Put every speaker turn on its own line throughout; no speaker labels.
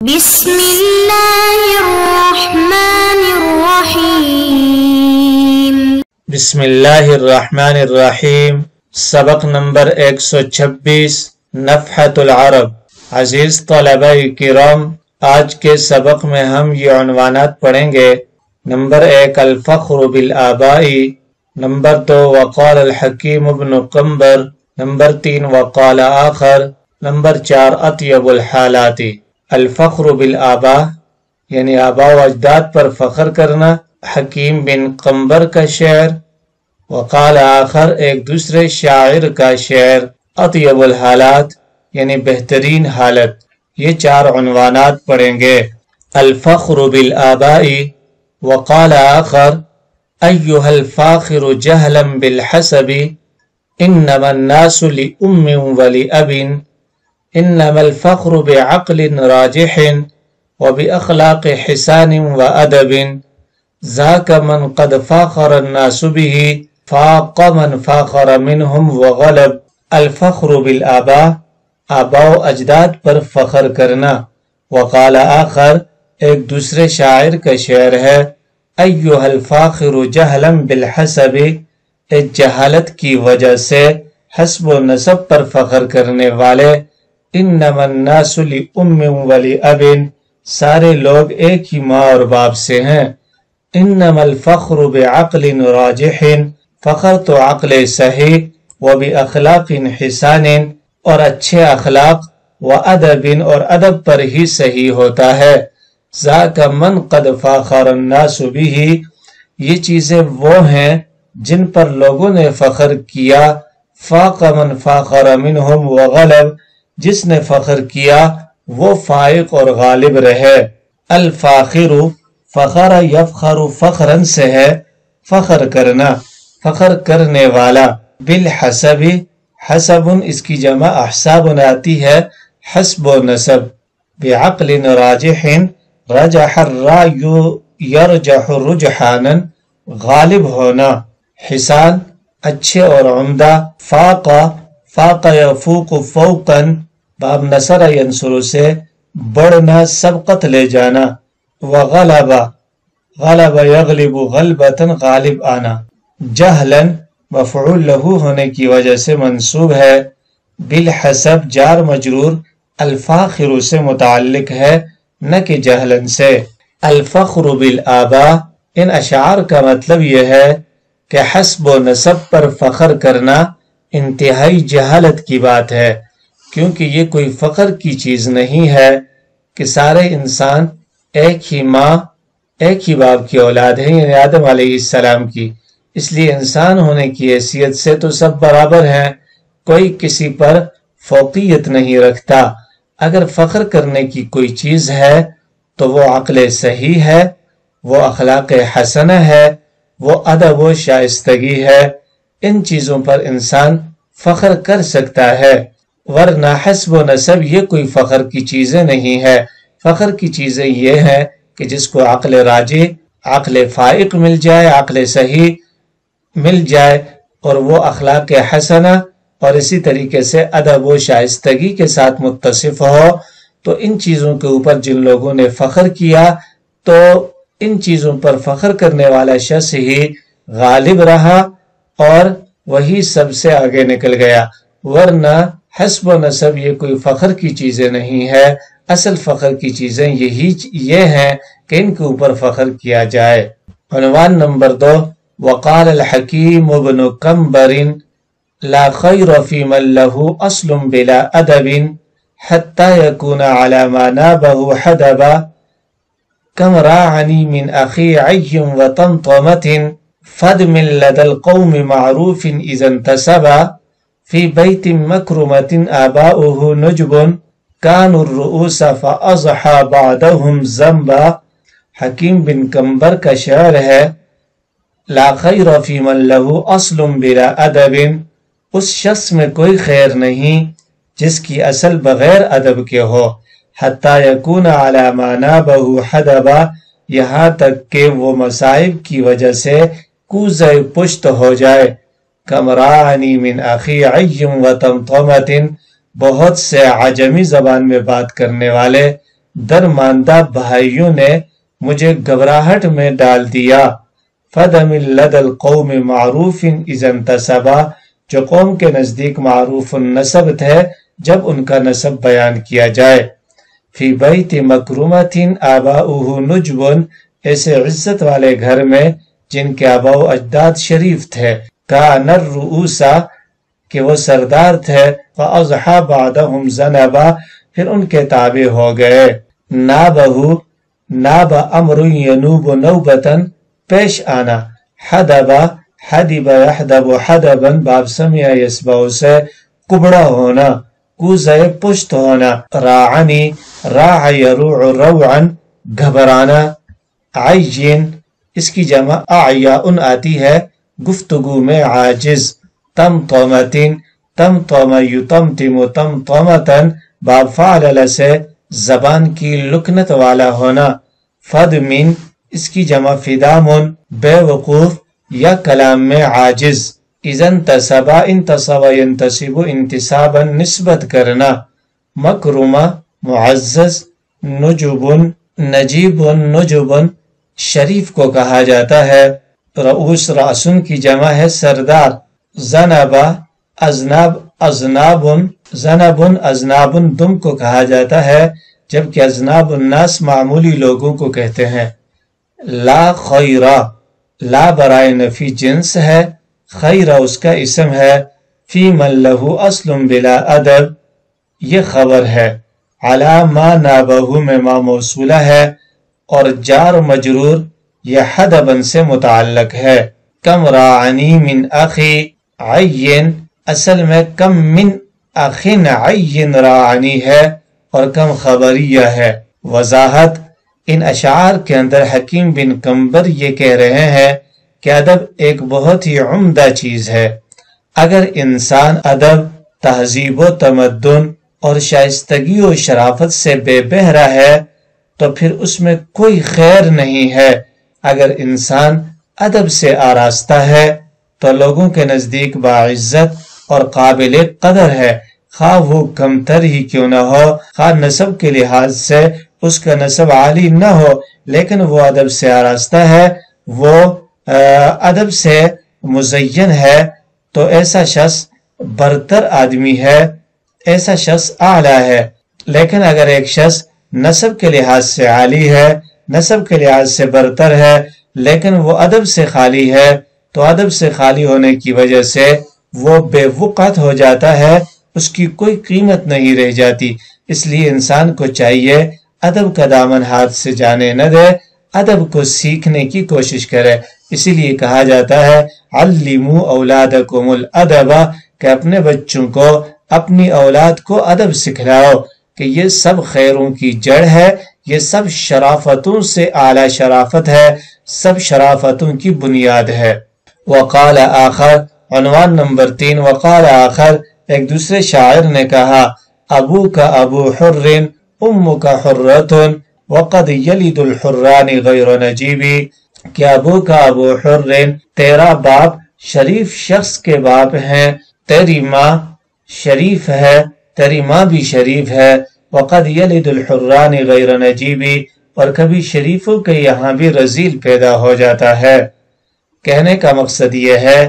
بسم اللہ الرحمن الرحیم۔
بسم اللہ الرحمن الرحیم۔ سبق نمبر 126 نفحۃ العرب۔ عزیز طلبہ کرام، آج کے سبق میں ہم یہ عنوانات پڑھیں گے۔ نمبر 1 الفخر بالآباء، نمبر 2 وقال الحکیم ابن قنبر، نمبر 3 وقال آخر، نمبر 4 اطیب الحالات۔ الفخر بالآباء یعنی آباء و اجداد پر فخر کرنا، حکیم بن قنبر کا شعر، وقال آخر ایک دوسرے شاعر کا شعر، اطیب الحالات یعنی بہترین حالت۔ یہ 4 عنوانات پڑھیں گے۔ الفخر بالآباء، وقال آخر ایها الفاخر جهلا بالحسب انما الناس لأم ولأب انما الفخر بعقل راجح وبأخلاق حسان وأدب ذاك من قد فاخر الناس به فاق من فاخر منهم وغلب۔ الفخر بالآباء آباء و اجداد پر فخر کرنا۔ وقال آخر ایک دوسرے شاعر کا شعر ہے، ایها الفاخر جهلا بالحسب، ایک جہالت کی وجہ سے حسب و نسب پر فخر کرنے والے، انما الناس لأم ولأب، سارے لوگ ایک ہی ماں اور باپ سے ہیں۔ انما الفخر بعقل راجح، فخر تو عقل صحیح، وبأخلاق حسان، اور اچھے اخلاق، وأدب اور ادب پر ہی صحیح ہوتا ہے۔ ذاک من قد فاخر الناس به، یہ چیزیں وہ ہیں جن پر لوگوں نے فخر کیا، فاق من فاخر منهم وغلب، جس نے فخر کیا وہ فائق اور غالب رہے۔ الفاخر فخر یفخر فخرن سے ہے فخر کرنا، فخر کرنے والا۔ بالحسب، حسب اس کی جمع احساب آتی ہے، حسب و نسب۔ بعقل راجح، رجح الرای یرجح رجحانا، غالب ہونا۔ حسان اچھے اور عمدہ۔ فاق، فاق یفوق فوقا، باب نصر ینصر سے بڑھنا، سبقت لے جانا۔ وغلب، غلب یغلب غلبتا، غالب آنا۔ جہلا مفعول لہو ہونے کی وجہ سے منصوب ہے۔ بالحسب جار مجرور الفاخر سے متعلق ہے، نہ کہ جہلا سے۔ الفخر بالآباء، ان اشعار کا مطلب یہ ہے کہ حسب و نسب پر فخر کرنا انتہائی جہالت کی بات ہے، کیونکہ یہ کوئی فخر کی چیز نہیں ہے کہ سارے انسان ایک ہی ماں ایک ہی باپ کی اولاد ہیں، یعنی آدم علیہ السلام کی۔ اس لیے انسان ہونے کی حیثیت سے تو سب برابر ہیں، کوئی کسی پر فوقیت نہیں رکھتا۔ اگر فخر کرنے کی کوئی چیز ہے تو وہ عقل صحیح ہے، وہ اخلاق حسنہ ہے، وہ ادب و شائستگی ہے۔ ان چیزوں پر انسان فخر کر سکتا ہے، ورنہ حسب و نسب یہ کوئی فخر کی چیزیں نہیں ہے۔ فخر کی چیزیں یہ ہیں کہ جس کو عقل راجح، عقل فائق مل جائے، عقل صحیح مل جائے، اور وہ اخلاق حسنہ اور اسی طریقے سے ادب و شائستگی کے ساتھ متصف ہو، تو ان چیزوں کے اوپر جن لوگوں نے فخر کیا تو ان چیزوں پر فخر کرنے والا شخص ہی غالب رہا اور وہی سب سے آگے نکل گیا۔ ورنہ حسب و نسب یہ کوئی فخر کی چیزیں نہیں ہے، اصل فخر کی چیزیں یہ ہیں کہ ان کے اوپر فخر کیا جائے۔ عنوان نمبر 2 وقال الحکیم ابن قنبر لا خیر فی من له اصل بلا ادب حتی یکون علی ما نابه حدبا کم راعنی من اخی عی وطمطمت فدم لدى القوم معروف اذا انتسبا فی بیت مکرمت آباؤه نجب کانوا الرؤوس فاضحى بعدهم ذنبا۔ حکیم بن قنبر کا شعر ہے، لا خیر فی من له اصل بلا ادب، اس شخص میں کوئی خیر نہیں جس کی اصل بغیر ادب کے ہو، حتی یکون علی ما نابہ حدبا، یہاں تک کہ وہ مصائب کی وجہ سے کوزہ پشت ہو جائے۔ کم رانی من اخی عی و طمطمت، بہت سے عجمی زبان میں بات کرنے والے درماندہ بھائیوں نے مجھے گھبراہٹ میں ڈال دیا۔ فدم لد القوم معروف اذا انتسبا، جو قوم کے نزدیک معروف النسب تھے جب ان کا نسب بیان کیا جائے۔ فی بیت مکرمۃ آباؤہ نجب، ایسے عزت والے گھر میں جن کے آباء و اجداد شریف تھے۔ کان الرؤوس، کہ وہ سردار تھے۔ فاضحى بعدهم ذنبا، پھر ان کے تابع ہو گئے۔ نابہ، ناب امر ینوب نوبتن، پیش آنا۔ حدبا، حدب یحدب حدبا، باب سمع یسبع سے کبڑا ہونا، کوزہ پشت ہونا۔ راعنی، راع یروع روعا، گھبرانا۔ عین، اس کی جمع اعیاء آتی ہے گفتگو میں عاجز۔ تمطمتن، تمطم یتمتم تمطمتن، باب فعلل سے زبان کی لکنت والا ہونا۔ فدمن، اس کی جمع فدامن، بے وقوف یا کلام میں عاجز۔ اذا انتسبا، انتصب ینتصب انتصابا، نسبت کرنا۔ مکرمہ، معزز۔ نجبن، نجیب نجبن، شریف کو کہا جاتا ہے۔ رؤوس، رأسن کی جمع ہے سردار۔ زنبا، ازناب، ازنابن، زنبن ازنابن، دم کو کہا جاتا ہے جبکہ ازناب الناس معمولی لوگوں کو کہتے ہیں۔ لا خیرہ، لا برائے نفی جنس ہے، خیرہ اس کا اسم ہے۔ فی من لہ اصل بلا ادب، یہ خبر ہے۔ علی ما نابہ میں ما موصولہ ہے اور جار و مجرور یہ حدبن سے متعلق ہے۔ کم راعنی من اخی، عین اصل میں کم من اخن عین راعنی ہے اور کم خبریہ ہے۔ وضاحت، ان اشعار کے اندر حکیم بن کمبر یہ کہہ رہے ہیں کہ ادب ایک بہت ہی عمدہ چیز ہے۔ اگر انسان ادب، تہذیب و تمدن اور شائستگی و شرافت سے بے بہرا ہے تو پھر اس میں کوئی خیر نہیں ہے۔ اگر انسان ادب سے آراستہ ہے تو لوگوں کے نزدیک باعزت اور قابل قدر ہے، خواہ وہ کمتر ہی کیوں نہ ہو، خواہ نسب کے لحاظ سے اس کا نسب عالی نہ ہو، لیکن وہ ادب سے آراستہ ہے، وہ ادب سے مزین ہے، تو ایسا شخص برتر آدمی ہے، ایسا شخص اعلیٰ ہے۔ لیکن اگر ایک شخص نسب کے لحاظ سے عالی ہے، نسب کے لحاظ سے برتر ہے، لیکن وہ ادب سے خالی ہے، تو ادب سے خالی ہونے کی وجہ سے وہ بے وقعت ہو جاتا ہے، اس کی کوئی قیمت نہیں رہ جاتی۔ اس لیے انسان کو چاہیے ادب کا دامن ہاتھ سے جانے نہ دے، ادب کو سیکھنے کی کوشش کرے۔ اسی لیے کہا جاتا ہے علموا اولادکم الادب، کہ اپنے بچوں کو، اپنی اولاد کو ادب سکھلاؤ، کہ یہ سب خیروں کی جڑ ہے، یہ سب شرافتوں سے اعلیٰ شرافت ہے، سب شرافتوں کی بنیاد ہے۔ وقال آخر، عنوان نمبر 3، وقال آخر، ایک دوسرے شاعر نے کہا ابو کا ابو حر ام کا حرۃ وقد یلد الحران غیر نجیبی، کہ ابو کا ابو حر، تیرا باپ شریف شخص کے باپ ہیں، تیری ماں شریف ہے، تیری ماں بھی شریف ہے۔ وقد یلد الحران غیر نجیبی، اور کبھی شریفوں کے یہاں بھی رذیل پیدا ہو جاتا ہے۔ کہنے کا مقصد یہ ہے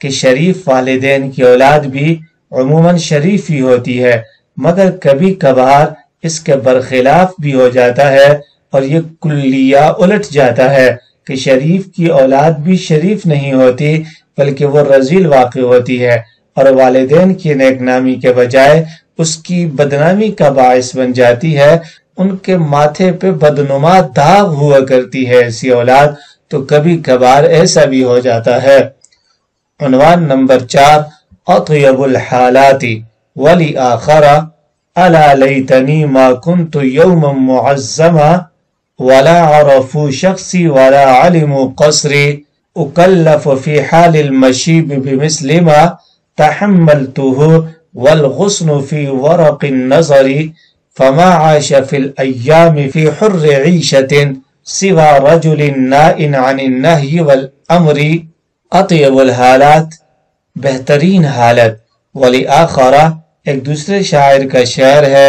کہ شریف والدین کی اولاد بھی عموماً شریف ہی ہوتی ہے، مگر کبھی کبھار اس کے برخلاف بھی ہو جاتا ہے، اور یہ کلیہ الٹ جاتا ہے کہ شریف کی اولاد بھی شریف نہیں ہوتی بلکہ وہ رذیل واقع ہوتی ہے، اور والدین کی نیک نامی کے بجائے اس کی بدنامی کا باعث بن جاتی ہے۔ ان کے ماتھے پہ بدنما داغ ہوا کرتی ہے ایسی اولاد، تو کبھی کبھار ایسا بھی ہو جاتا ہے۔ عنوان نمبر 4، اطیب الحالات ولی آخر الا لیتنی ما کنت یوما معظما ولا عرفوا شخصی ولا علموا قصری اکلف فی حال المشیب بمثل ما تحملته والغصن فی ورق النظر فما عاش فی الایام فی حر عیشت سوا رجل نائن عن النہی والامر۔ اطیب الحالات، بہترین حالت، ولی آخرہ، ایک دوسرے شاعر کا شعر ہے،